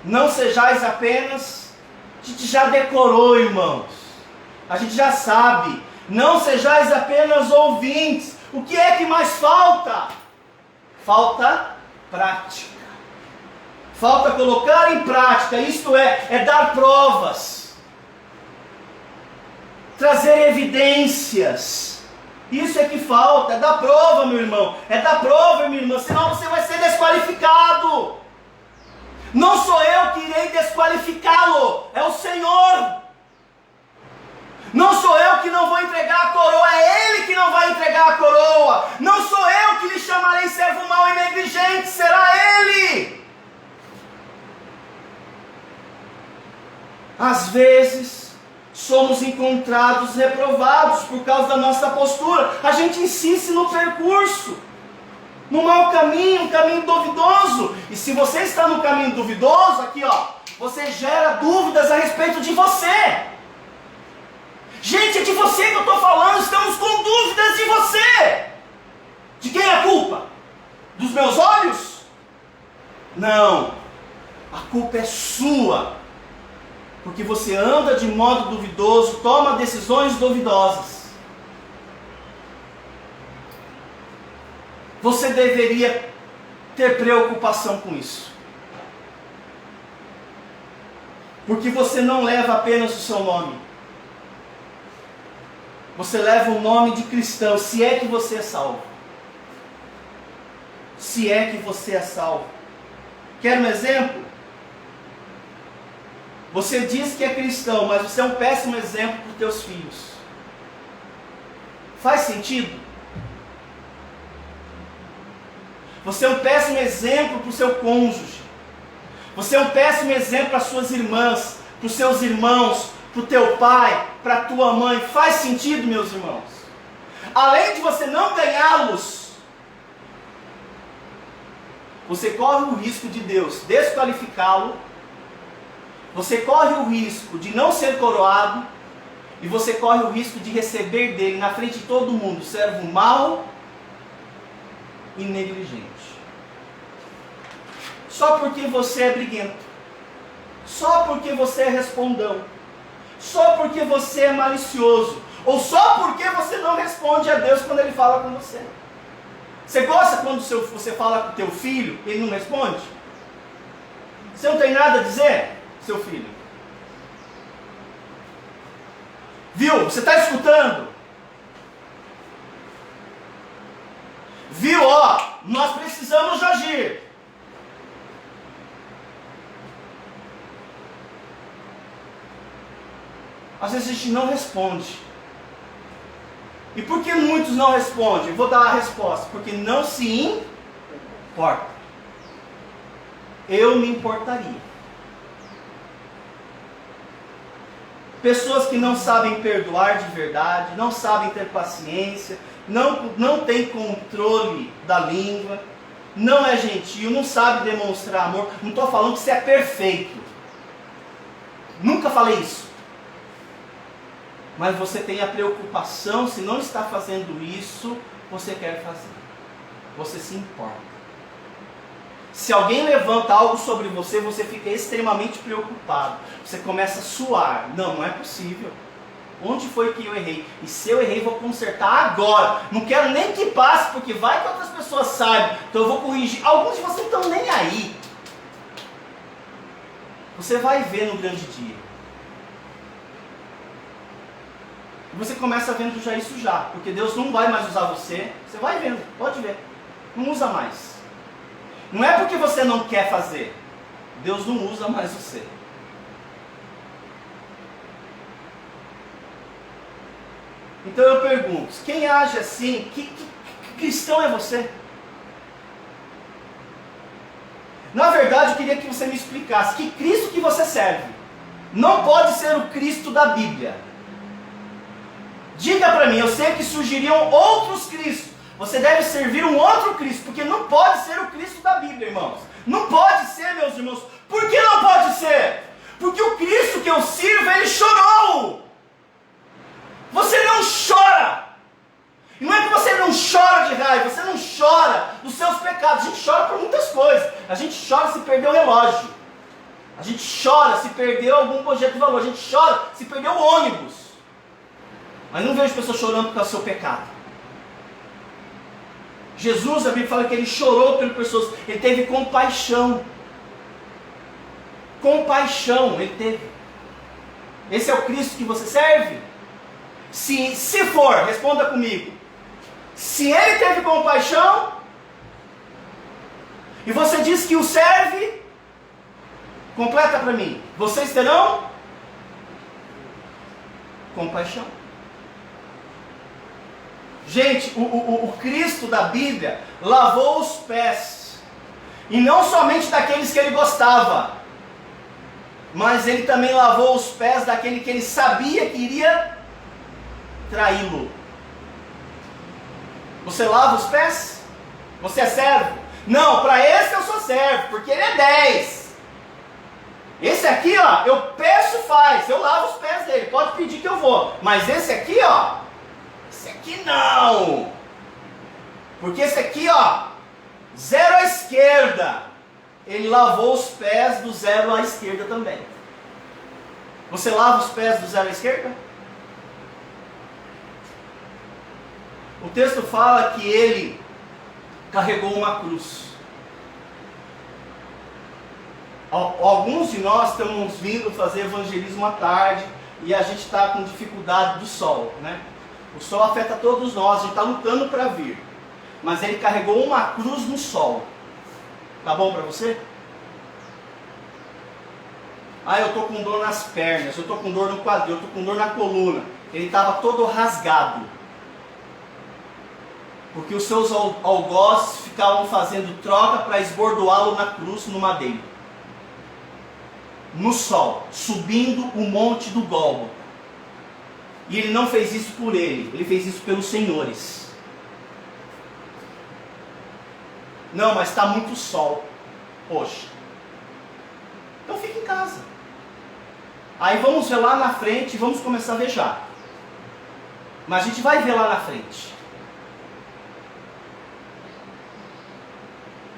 Não sejais apenas. A gente já decorou, irmãos. A gente já sabe. Não sejais apenas ouvintes. O que é que mais falta? Falta prática. Falta colocar em prática. Isto é dar provas. Trazer evidências. Isso é que falta. É dar prova, meu irmão. É dar prova, minha irmã. Senão você vai ser desqualificado. Não sou eu que irei desqualificá-lo. É o Senhor. Não sou eu que não vou entregar a coroa. É Ele que não vai entregar a coroa. Não sou eu que lhe chamarei servo mau e negligente. Será Ele. Às vezes somos encontrados reprovados por causa da nossa postura. A gente insiste no percurso, no mau caminho, um caminho duvidoso. E se você está no caminho duvidoso, aqui ó, você gera dúvidas a respeito de você. Gente, é de você que eu estou falando. Estamos com dúvidas de você. De quem é a culpa? Dos meus olhos? Não, a culpa é sua, porque você anda de modo duvidoso, toma decisões duvidosas. Você deveria ter preocupação com isso, porque você não leva apenas o seu nome, você leva o nome de cristão, se é que você é salvo. Se é que você é salvo. Quer um exemplo? Você diz que é cristão, mas você é um péssimo exemplo para os teus filhos. Faz sentido? Você é um péssimo exemplo para o seu cônjuge. Você é um péssimo exemplo para as suas irmãs, para os seus irmãos, para o teu pai, para a tua mãe. Faz sentido, meus irmãos? Além de você não ganhá-los, você corre o risco de Deus desqualificá-lo, você corre o risco de não ser coroado, e você corre o risco de receber dele na frente de todo mundo servo mau e negligente. Só porque você é briguento, só porque você é respondão, só porque você é malicioso, ou só porque você não responde a Deus quando Ele fala com você. Você gosta quando você fala com o teu filho e ele não responde? Você não tem nada a dizer, seu filho? Viu? Você está escutando? Viu? Ó, nós precisamos agir. Às vezes a gente não responde. E por que muitos não respondem? Eu vou dar a resposta. Porque não se importa. Eu me importaria. Pessoas que não sabem perdoar de verdade, não sabem ter paciência, não tem controle da língua, não é gentil, não sabe demonstrar amor. Não estou falando que você é perfeito. Nunca falei isso. Mas você tem a preocupação, se não está fazendo isso, você quer fazer. Você se importa. Se alguém levanta algo sobre você, você fica extremamente preocupado. Você começa a suar. Não, não é possível. Onde foi que eu errei? E se eu errei, vou consertar agora. Não quero nem que passe, porque vai que outras pessoas saibam. Então eu vou corrigir. Alguns de vocês não estão nem aí. Você vai ver no grande dia. E você começa vendo já isso já. Porque Deus não vai mais usar você. Você vai vendo, pode ver. Não usa mais. Não é porque você não quer fazer. Deus não usa mais você. Então eu pergunto, quem age assim, que cristão é você? Na verdade eu queria que você me explicasse, que Cristo que você serve? Não pode ser o Cristo da Bíblia. Diga para mim, eu sei que surgiriam outros Cristos. Você deve servir um outro Cristo, porque não pode ser o Cristo da Bíblia, irmãos. Não pode ser, meus irmãos. Por que não pode ser? Porque o Cristo que eu sirvo, Ele chorou. Você não chora. E não é que você não chora de raiva, você não chora dos seus pecados. A gente chora por muitas coisas. A gente chora se perdeu o relógio. A gente chora se perdeu algum objeto de valor. A gente chora se perdeu o ônibus. Mas não vejo pessoas chorando por causa do seu pecado. Jesus, a Bíblia fala que Ele chorou pelas pessoas. Ele teve compaixão. Compaixão Ele teve. Esse é o Cristo que você serve? Se for, responda comigo. Se Ele teve compaixão, e você diz que o serve, completa para mim. Vocês terão compaixão. Gente, o Cristo da Bíblia lavou os pés. E não somente daqueles que Ele gostava, mas Ele também lavou os pés daquele que Ele sabia que iria traí-lo. Você lava os pés? Você é servo? Não, para esse eu sou servo, porque ele é 10. Esse aqui, ó, eu peço, faz, eu lavo os pés dele, pode pedir que eu vou. Mas esse aqui, ó, esse aqui não. Porque esse aqui, ó, 0 à esquerda. ele lavou os pés do 0 à esquerda também. Você lava os pés do 0 à esquerda? O texto fala que ele carregou uma cruz. Alguns de nós estamos vindo fazer evangelismo à tarde e a gente está com dificuldade do sol, né? O sol afeta todos nós, a gente está lutando para vir. Mas ele carregou uma cruz no sol. Tá bom para você? Ah, eu estou com dor nas pernas, eu estou com dor no quadril, eu estou com dor na coluna. Ele estava todo rasgado. Porque os seus algozes ficavam fazendo troca para esbordoá-lo na cruz, no madeiro. No sol, subindo o monte do Gólgota. E ele não fez isso por ele fez isso pelos senhores. Não, mas está muito sol. Poxa. Então fica em casa. Aí vamos ver lá na frente e vamos começar a vejar. Mas a gente vai ver lá na frente.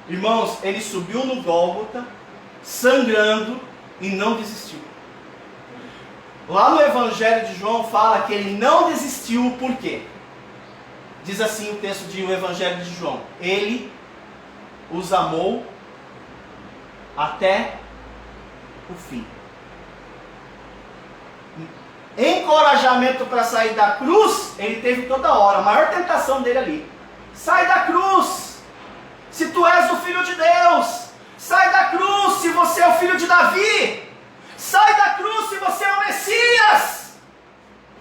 Irmãos, ele subiu no Gólgota, sangrando, e não desistiu. Lá no Evangelho de João fala que ele não desistiu, por quê? Diz assim o texto do Evangelho de João: ele os amou até o fim. Encorajamento para sair da cruz, ele teve toda hora. A maior tentação dele ali: sai da cruz, se tu és o Filho de Deus. Sai da cruz se você é o filho de Davi. Sai da cruz se você é o Messias.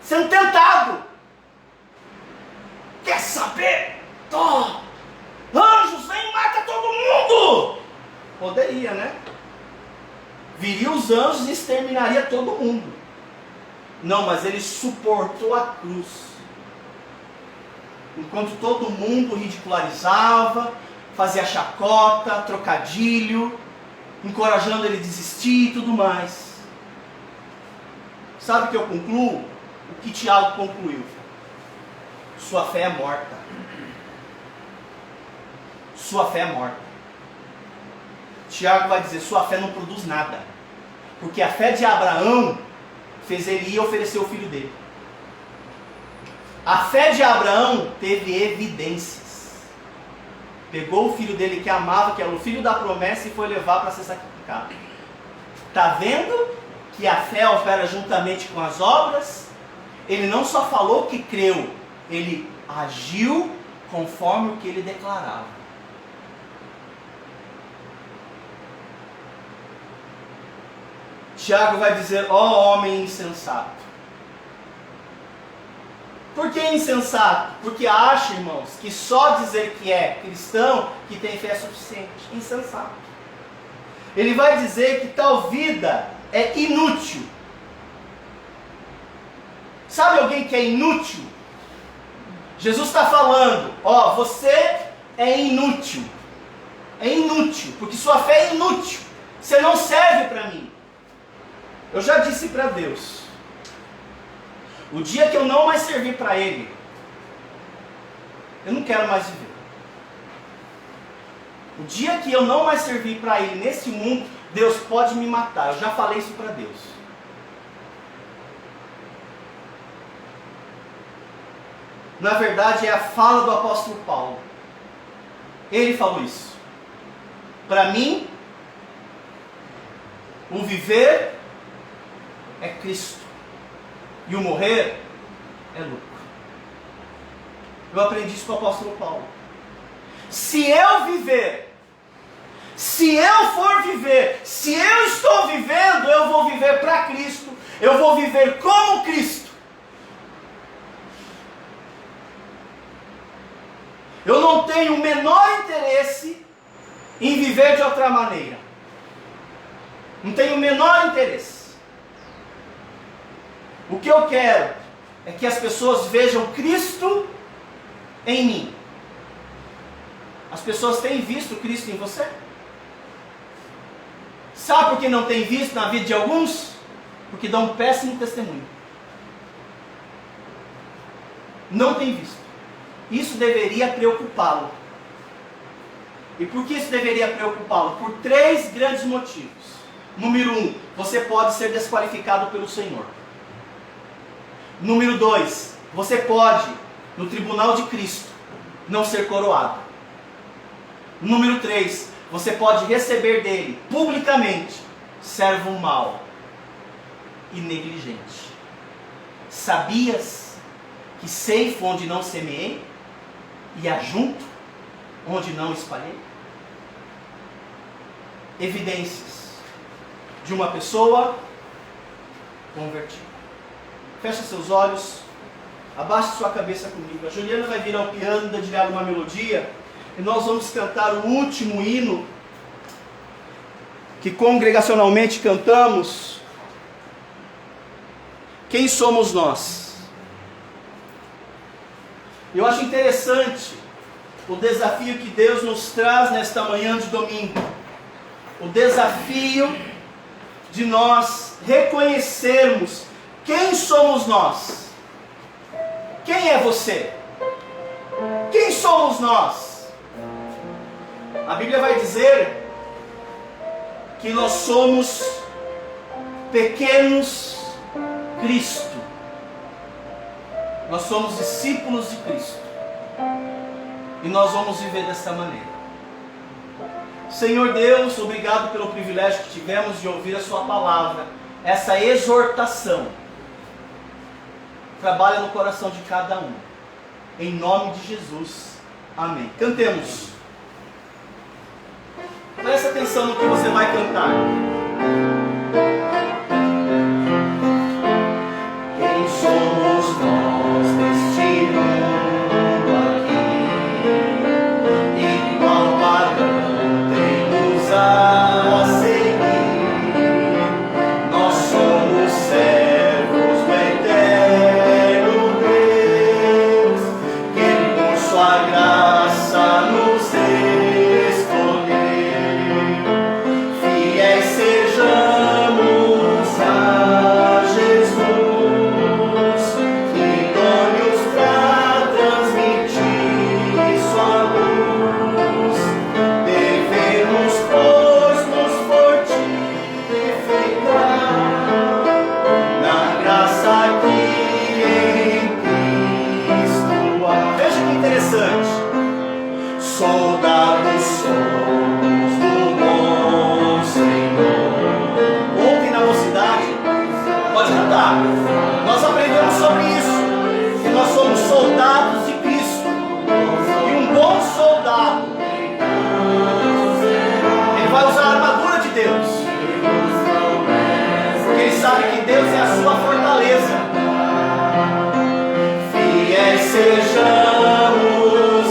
Sendo tentado. Quer saber? Anjos, vem e mata todo mundo. Poderia, né? Viria os anjos e exterminaria todo mundo. Não, mas ele suportou a cruz. Enquanto todo mundo ridicularizava, fazia chacota, trocadilho, encorajando ele a desistir e tudo mais. Sabe o que eu concluo? O que Tiago concluiu? Sua fé é morta. Sua fé é morta. Tiago vai dizer, sua fé não produz nada. Porque a fé de Abraão fez ele ir oferecer o filho dele. A fé de Abraão teve evidências. Pegou o filho dele que amava, que era o filho da promessa, e foi levar para ser sacrificado. Está vendo que a fé opera juntamente com as obras? Ele não só falou que creu, ele agiu conforme o que ele declarava. Tiago vai dizer, ó homem insensato. Por que insensato? Porque acha, irmãos, que só dizer que é cristão, que tem fé é suficiente. Insensato. Ele vai dizer que tal vida é inútil. Sabe alguém que é inútil? Jesus está falando, ó, você é inútil. É inútil, porque sua fé é inútil. Você não serve para mim. Eu já disse para Deus, o dia que eu não mais servir para Ele, eu não quero mais viver. O dia que eu não mais servir para Ele nesse mundo, Deus pode me matar. Eu já falei isso para Deus. Na verdade, é a fala do apóstolo Paulo. Ele falou isso. Para mim, o viver é Cristo. E o morrer é lucro. Eu aprendi isso com o apóstolo Paulo. Se eu viver, se eu for viver, se eu estou vivendo, eu vou viver para Cristo. Eu vou viver como Cristo. Eu não tenho o menor interesse em viver de outra maneira. Não tenho o menor interesse. O que eu quero é que as pessoas vejam Cristo em mim. As pessoas têm visto Cristo em você? Sabe por que não tem visto na vida de alguns? Porque dão um péssimo testemunho. Não tem visto. Isso deveria preocupá-lo. E por que isso deveria preocupá-lo? Por 3 grandes motivos. Número 1, você pode ser desqualificado pelo Senhor. Número 2, você pode, no tribunal de Cristo, não ser coroado. Número 3, você pode receber dele, publicamente, servo mau e negligente. Sabias que ceifo onde não semeei e ajunto onde não espalhei? Evidências de uma pessoa convertida. Feche seus olhos, abaixe sua cabeça comigo. A Juliana vai vir ao piano, dedilhar uma melodia, e nós vamos cantar o último hino que congregacionalmente cantamos. Quem somos nós? Eu acho interessante o desafio que Deus nos traz nesta manhã de domingo. O desafio de nós reconhecermos quem somos nós. Quem é você? Quem somos nós? A Bíblia vai dizer que nós somos pequenos Cristo. Nós somos discípulos de Cristo. E nós vamos viver dessa maneira. Senhor Deus, obrigado pelo privilégio que tivemos de ouvir a sua palavra. Essa exortação trabalha no coração de cada um. Em nome de Jesus. Amém. Cantemos. Presta atenção no que você vai cantar. Quem somos nós neste mundo aqui? E qual padrão temos a seguir? Nós somos servos do eterno Deus, que por sua graça nos escolheu. Fiéis sejamos a Jesus, idôneos para transmitir sua luz. Devemos, pois, nos fortificar na graça que em Cristo há. Veja que interessante. Soldados somos do bom Senhor. Ontem na mocidade, pode cantar, nós aprendemos sobre isso, que nós somos soldados de Cristo. E um bom soldado, ele vai usar a armadura de Deus, porque ele sabe que Deus é a sua fortaleza. Fiéis sejamos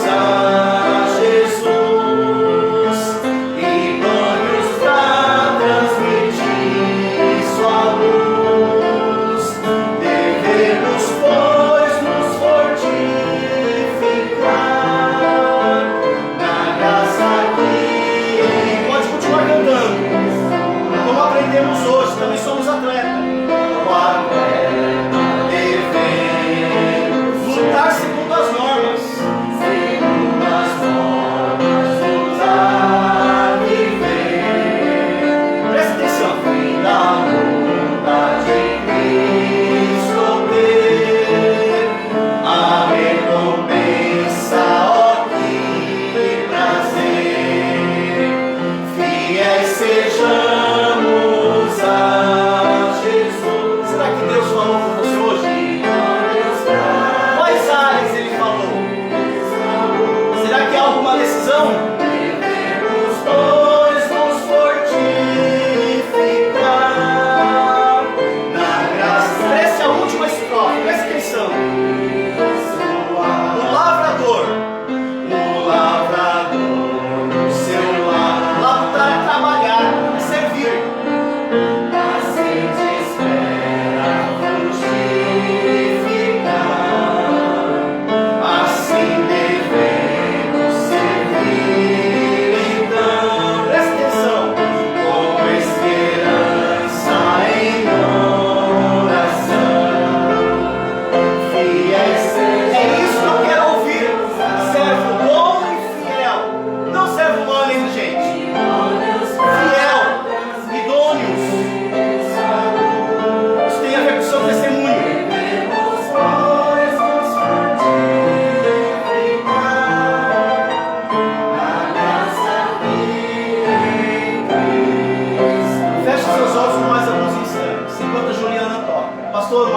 a Jesus, idôneos para transmitir sua luz. Devemos, pois, nos fortificar na graça que... Pode continuar cantando. Como aprendemos hoje, também somos atletas. O atleta devemos lutar segundo as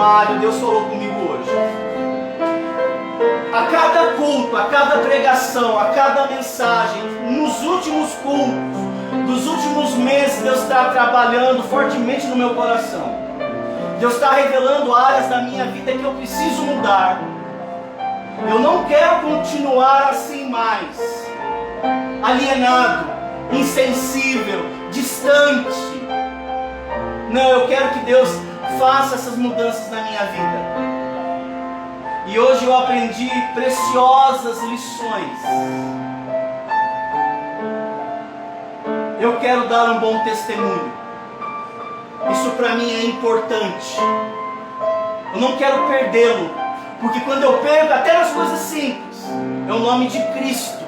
trabalho, Deus falou comigo hoje. A cada culto, a cada pregação, a cada mensagem, nos últimos cultos, dos últimos meses, Deus está trabalhando fortemente no meu coração. Deus está revelando áreas da minha vida que eu preciso mudar. Eu não quero continuar assim mais, alienado, insensível, distante. Não, eu quero que Deus faça essas mudanças na minha vida. E hoje eu aprendi preciosas lições. Eu quero dar um bom testemunho. Isso para mim é importante. Eu não quero perdê-lo, porque quando eu perco até nas coisas simples, é o nome de Cristo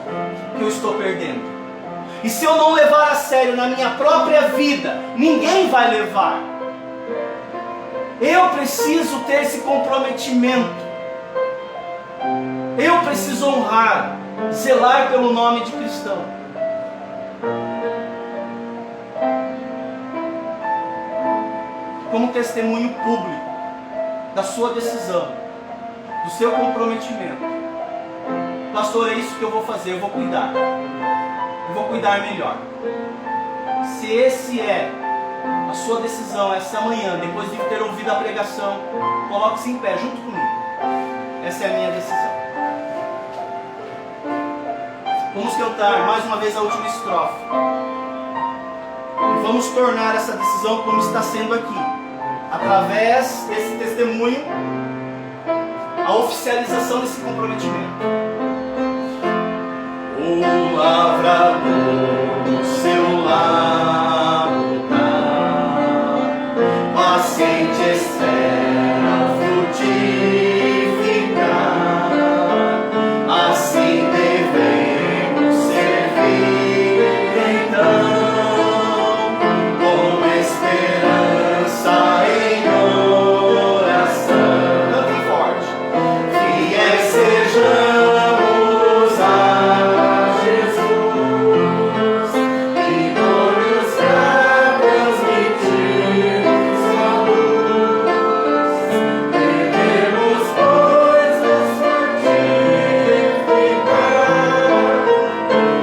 que eu estou perdendo. E se eu não levar a sério na minha própria vida, ninguém vai levar. Eu preciso ter esse comprometimento. Eu preciso honrar, zelar pelo nome de cristão. Como testemunho público da sua decisão, do seu comprometimento. Pastor, é isso que eu vou fazer, eu vou cuidar. Eu vou cuidar melhor. Se esse é a sua decisão essa manhã, depois de ter ouvido a pregação, coloque-se em pé junto comigo. Essa é a minha decisão. Vamos cantar mais uma vez a última estrofe. E vamos tornar essa decisão como está sendo aqui. Através desse testemunho, a oficialização desse comprometimento. O lavrador do seu lado tá, paciente espera frutificar. Assim devemos servir então, com esperança em oração. Cantem forte. Fiéis sejamos a Jesus e todos pra transmitir sua luz. Devemos, pois, nos fortificar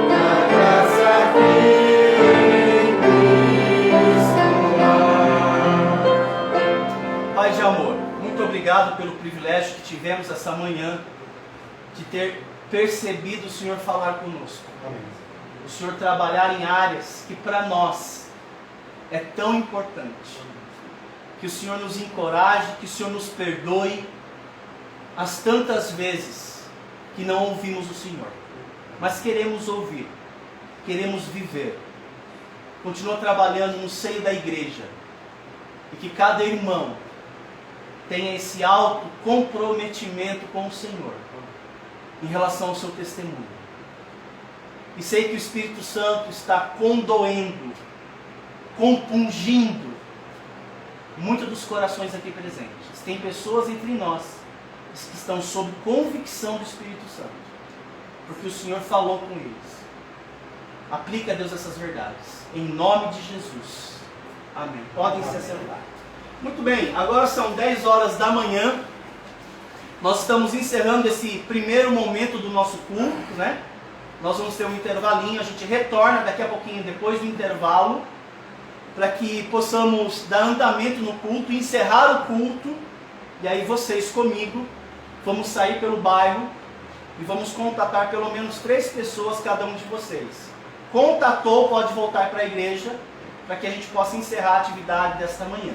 na graça que em Cristo há. Pai de amor, muito obrigado pelo privilégio que tivemos essa manhã de ter percebido o Senhor falar conosco. Amém. O Senhor trabalhar em áreas que para nós é tão importante. Que o Senhor nos encoraje, que o Senhor nos perdoe as tantas vezes que não ouvimos o Senhor. Mas queremos ouvir, queremos viver. Continua trabalhando no seio da igreja. E que cada irmão tenha esse alto comprometimento com o Senhor em relação ao seu testemunho. E sei que o Espírito Santo está condoendo, compungindo muitos dos corações aqui presentes. Tem pessoas entre nós que estão sob convicção do Espírito Santo, porque o Senhor falou com eles. Aplica, Deus, essas verdades, em nome de Jesus. Amém. Podem se assentar. Muito bem, agora são 10 horas da manhã. Nós estamos encerrando esse primeiro momento do nosso culto, né? Nós vamos ter um intervalinho, a gente retorna daqui a pouquinho depois do intervalo, para que possamos dar andamento no culto, encerrar o culto, e aí vocês comigo vamos sair pelo bairro e vamos contatar pelo menos 3 pessoas, cada um de vocês. Contatou, pode voltar para a igreja, para que a gente possa encerrar a atividade desta manhã.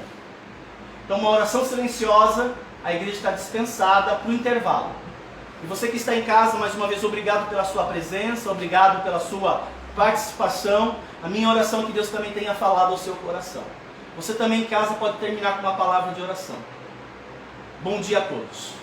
Então, uma oração silenciosa, a igreja está dispensada para o intervalo. E você que está em casa, mais uma vez, obrigado pela sua presença, obrigado pela sua participação. A minha oração é que Deus também tenha falado ao seu coração. Você também em casa pode terminar com uma palavra de oração. Bom dia a todos.